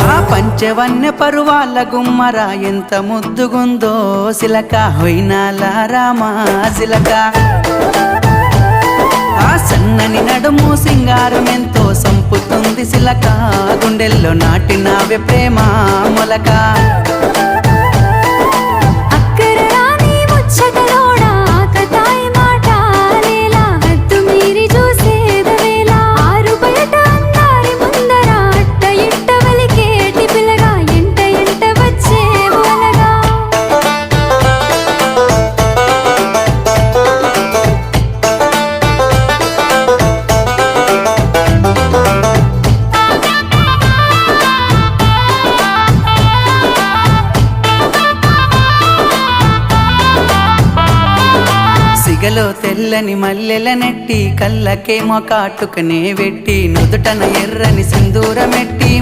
ఆ పంచవన్య పరువాల గుమ్మరా ఎంత ముద్దుగుందో సిలక హొయినాల రామా సిలక ఆ సన్నని నడుము సింగారం ఎంతో సంపుతుంది సిలక గుండెల్లో నాటినావే ప్రేమ మొలక సిగలో తెల్లని మల్లెల నెట్టి కళ్ళకేమో కాటుకనే వెట్టి నుదుటన ఎర్రని సింధూరమెట్టి